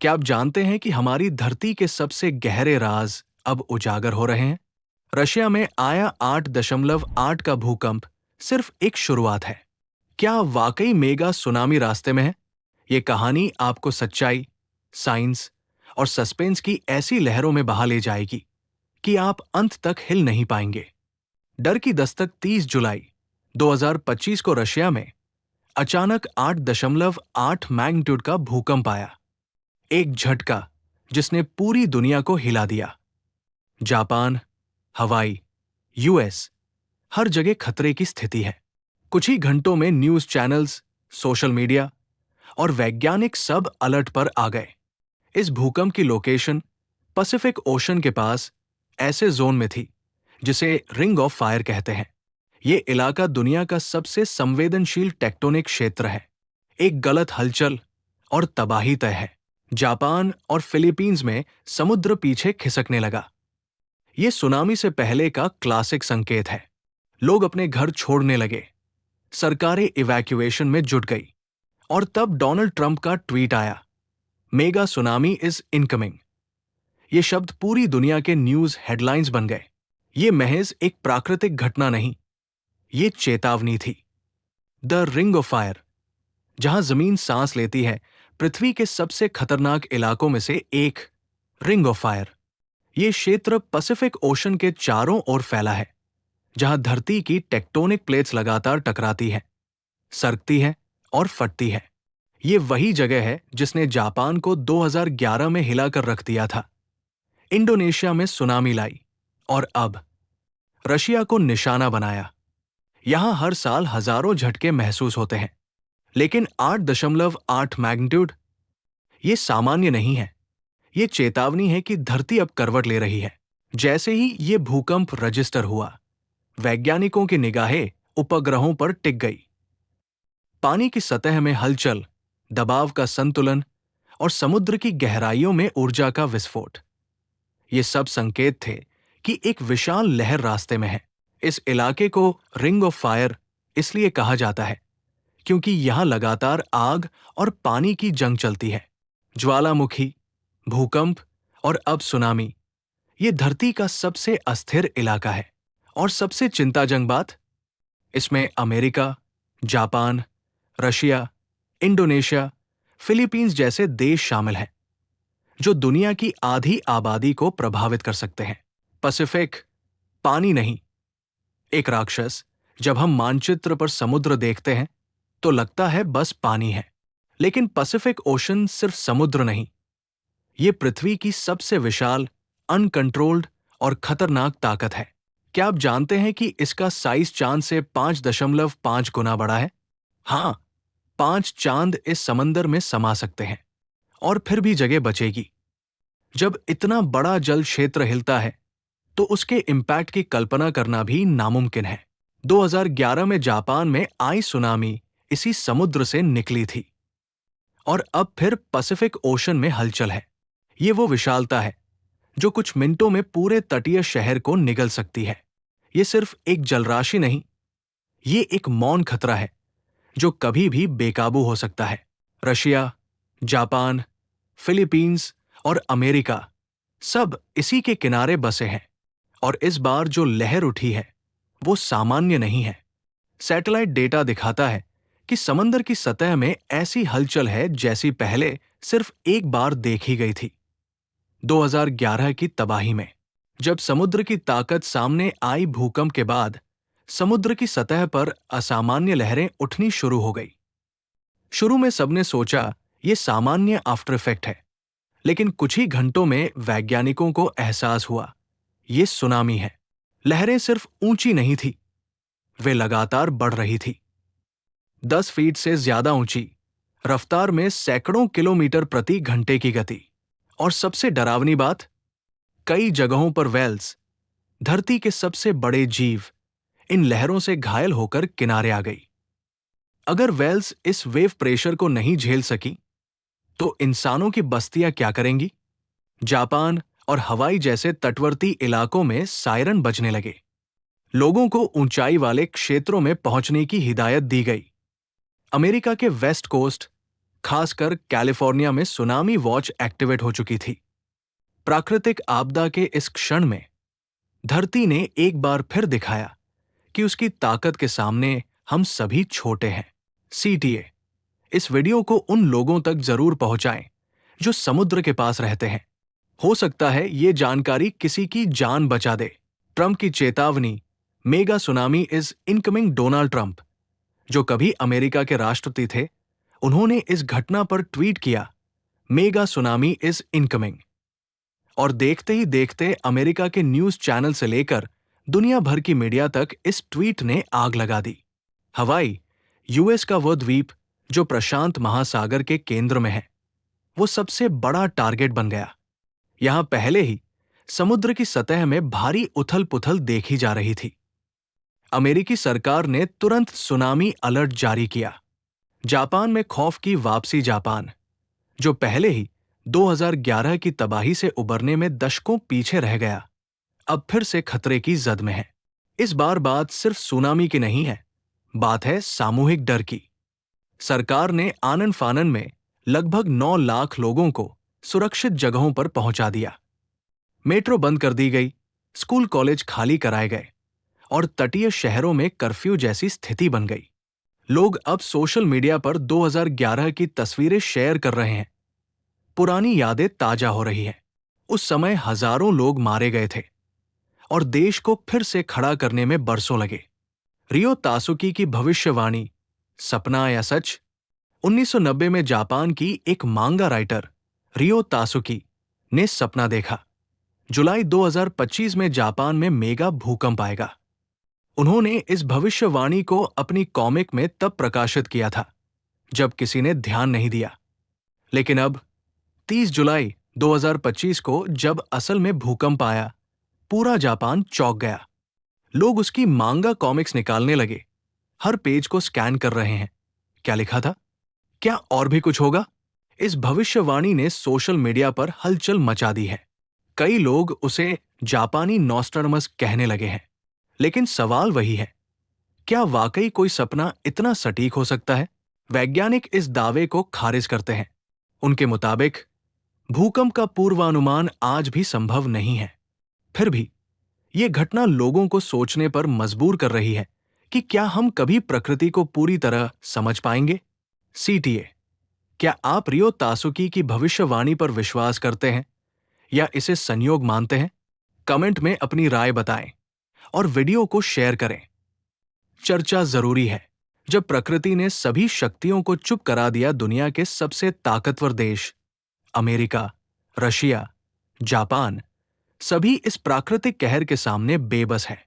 क्या आप जानते हैं कि हमारी धरती के सबसे गहरे राज अब उजागर हो रहे हैं? रशिया में आया 8.8 का भूकंप सिर्फ एक शुरुआत है। क्या वाकई मेगा सुनामी रास्ते में है? ये कहानी आपको सच्चाई, साइंस और सस्पेंस की ऐसी लहरों में बहा ले जाएगी कि आप अंत तक हिल नहीं पाएंगे। डर की दस्तक 30 जुलाई 2025 को रशिया में अचानक 8.8 मैग्नीट्यूड का भूकंप आया। एक झटका जिसने पूरी दुनिया को हिला दिया। जापान, हवाई, यूएस, हर जगह खतरे की स्थिति है। कुछ ही घंटों में न्यूज चैनल्स, सोशल मीडिया और वैज्ञानिक सब अलर्ट पर आ गए। इस भूकंप की लोकेशन पैसिफिक ओशन के पास ऐसे जोन में थी जिसे रिंग ऑफ फायर कहते हैं। ये इलाका दुनिया का सबसे संवेदनशील टेक्टोनिक क्षेत्र है। एक गलत हलचल और तबाही तय है। जापान और फिलीपींस में समुद्र पीछे खिसकने लगा। ये सुनामी से पहले का क्लासिक संकेत है। लोग अपने घर छोड़ने लगे, सरकारें इवैक्यूएशन में जुट गई और तब डोनाल्ड ट्रंप का ट्वीट आया, मेगा सुनामी इज इनकमिंग। ये शब्द पूरी दुनिया के न्यूज हेडलाइंस बन गए। ये महज एक प्राकृतिक घटना नहीं, ये चेतावनी थी। द रिंग ऑफ फायर, जहां जमीन सांस लेती है, पृथ्वी के सबसे खतरनाक इलाकों में से एक, रिंग ऑफ फायर। ये क्षेत्र पैसिफिक ओशन के चारों ओर फैला है, जहां धरती की टेक्टोनिक प्लेट्स लगातार टकराती हैं, सरकती हैं और फटती हैं। ये वही जगह है जिसने जापान को 2011 में हिलाकर रख दिया था, इंडोनेशिया में सुनामी लाई और अब रशिया को निशाना बनाया। यहां हर साल हजारों झटके महसूस होते हैं, लेकिन 8.8 मैग्नीट्यूड ये सामान्य नहीं है। ये चेतावनी है कि धरती अब करवट ले रही है। जैसे ही ये भूकंप रजिस्टर हुआ, वैज्ञानिकों की निगाहें उपग्रहों पर टिक गई। पानी की सतह में हलचल, दबाव का संतुलन और समुद्र की गहराइयों में ऊर्जा का विस्फोट, ये सब संकेत थे कि एक विशाल लहर रास्ते में है। इस इलाके को रिंग ऑफ फायर इसलिए कहा जाता है क्योंकि यहां लगातार आग और पानी की जंग चलती है। ज्वालामुखी, भूकंप और अब सुनामी, ये धरती का सबसे अस्थिर इलाका है। और सबसे चिंताजनक बात, इसमें America, Japan, Russia, Indonesia, Philippines जैसे देश शामिल हैं, जो दुनिया की आधी आबादी को प्रभावित कर सकते हैं। पैसिफिक पानी नहीं, एक राक्षस। जब हम मानचित्र पर समुद्र देखते हैं तो लगता है बस पानी है, लेकिन पैसिफिक ओशन सिर्फ समुद्र नहीं, ये पृथ्वी की सबसे विशाल, अनकंट्रोल्ड और खतरनाक ताकत है। क्या आप जानते हैं कि इसका साइज चांद से 5.5 गुना बड़ा है? हां, 5 चांद इस समंदर में समा सकते हैं और फिर भी जगह बचेगी। जब इतना बड़ा जल क्षेत्र हिलता है तो उसके इम्पैक्ट की कल्पना करना भी नामुमकिन है। 2011 में जापान में आई सुनामी इसी समुद्र से निकली थी और अब फिर पैसिफिक ओशन में हलचल है। ये वो विशालता है जो कुछ मिनटों में पूरे तटीय शहर को निगल सकती है। ये सिर्फ एक जलराशि नहीं, ये एक मौन खतरा है जो कभी भी बेकाबू हो सकता है। रशिया, जापान, फिलीपींस और अमेरिका सब इसी के किनारे बसे हैं और इस बार जो लहर उठी है वो सामान्य नहीं है। सैटेलाइट डेटा दिखाता है कि समंदर की सतह में ऐसी हलचल है जैसी पहले सिर्फ एक बार देखी गई थी, 2011 की तबाही में। जब समुद्र की ताकत सामने आई, भूकंप के बाद समुद्र की सतह पर असामान्य लहरें उठनी शुरू हो गई। शुरू में सबने सोचा ये सामान्य आफ्टर इफेक्ट है, लेकिन कुछ ही घंटों में वैज्ञानिकों को एहसास हुआ ये सुनामी है। लहरें सिर्फ ऊंची नहीं थी, वे लगातार बढ़ रही थी। 10 फीट से ज्यादा ऊंची, रफ्तार में सैकड़ों किलोमीटर प्रति घंटे की गति। और सबसे डरावनी बात, कई जगहों पर वेल्स, धरती के सबसे बड़े जीव, इन लहरों से घायल होकर किनारे आ गई। अगर वेल्स इस वेव प्रेशर को नहीं झेल सकी तो इंसानों की बस्तियां क्या करेंगी? जापान और हवाई जैसे तटवर्ती इलाकों में सायरन बजने लगे। लोगों को ऊंचाई वाले क्षेत्रों में पहुंचने की हिदायत दी गई। अमेरिका के वेस्ट कोस्ट, खासकर कैलिफोर्निया में सुनामी वॉच एक्टिवेट हो चुकी थी। प्राकृतिक आपदा के इस क्षण में धरती ने एक बार फिर दिखाया कि उसकी ताकत के सामने हम सभी छोटे हैं। CTA, इस वीडियो को उन लोगों तक जरूर पहुंचाएं जो समुद्र के पास रहते हैं। हो सकता है ये जानकारी किसी की जान बचा दे। ट्रंप की चेतावनी, mega tsunami is incoming. Donald Trump, जो कभी अमेरिका के राष्ट्रपति थे, उन्होंने इस घटना पर ट्वीट किया, मेगा सुनामी इज इनकमिंग। और देखते ही देखते अमेरिका के न्यूज चैनल से लेकर दुनिया भर की मीडिया तक इस ट्वीट ने आग लगा दी। हवाई, यूएस का वो द्वीप जो प्रशांत महासागर के केंद्र में है, वो सबसे बड़ा टारगेट बन गया। यहां पहले ही समुद्र की सतह में भारी उथल-पुथल देखी जा रही थी। अमेरिकी सरकार ने तुरंत सुनामी अलर्ट जारी किया। जापान में खौफ की वापसी। जापान, जो पहले ही 2011 की तबाही से उबरने में दशकों पीछे रह गया, अब फिर से खतरे की जद में है। इस बार बात सिर्फ सुनामी की नहीं है, बात है सामूहिक डर की। सरकार ने आनन फानन में लगभग 9 लाख लोगों को सुरक्षित जगहों पर पहुंचा दिया। मेट्रो बंद कर दी गई, स्कूल कॉलेज खाली कराए गए और तटीय शहरों में कर्फ्यू जैसी स्थिति बन गई। लोग अब सोशल मीडिया पर 2011 की तस्वीरें शेयर कर रहे हैं। पुरानी यादें ताजा हो रही हैं। उस समय हजारों लोग मारे गए थे और देश को फिर से खड़ा करने में बरसों लगे। रियो तासुकी की भविष्यवाणी, सपना या सच? 1990 में जापान की एक मांगा राइटर रियो तासुकी ने सपना देखा, जुलाई 2025 में जापान में मेगा भूकंप आएगा। उन्होंने इस भविष्यवाणी को अपनी कॉमिक में तब प्रकाशित किया था जब किसी ने ध्यान नहीं दिया। लेकिन अब 30 जुलाई 2025 को जब असल में भूकंप आया, पूरा जापान चौंक गया। लोग उसकी मांगा कॉमिक्स निकालने लगे, हर पेज को स्कैन कर रहे हैं। क्या लिखा था? क्या और भी कुछ होगा? इस भविष्यवाणी ने सोशल मीडिया पर हलचल मचा दी है। कई लोग उसे जापानी नॉस्ट्राडमस कहने लगे हैं। लेकिन सवाल वही है, क्या वाकई कोई सपना इतना सटीक हो सकता है? वैज्ञानिक इस दावे को खारिज करते हैं। उनके मुताबिक भूकंप का पूर्वानुमान आज भी संभव नहीं है। फिर भी ये घटना लोगों को सोचने पर मजबूर कर रही है कि क्या हम कभी प्रकृति को पूरी तरह समझ पाएंगे? CTA, क्या आप रियो तासुकी की भविष्यवाणी पर विश्वास करते हैं या इसे संयोग मानते हैं? कमेंट में अपनी राय बताएं और वीडियो को शेयर करें। चर्चा जरूरी है। जब प्रकृति ने सभी शक्तियों को चुप करा दिया, दुनिया के सबसे ताकतवर देश अमेरिका, रशिया, जापान, सभी इस प्राकृतिक कहर के सामने बेबस है।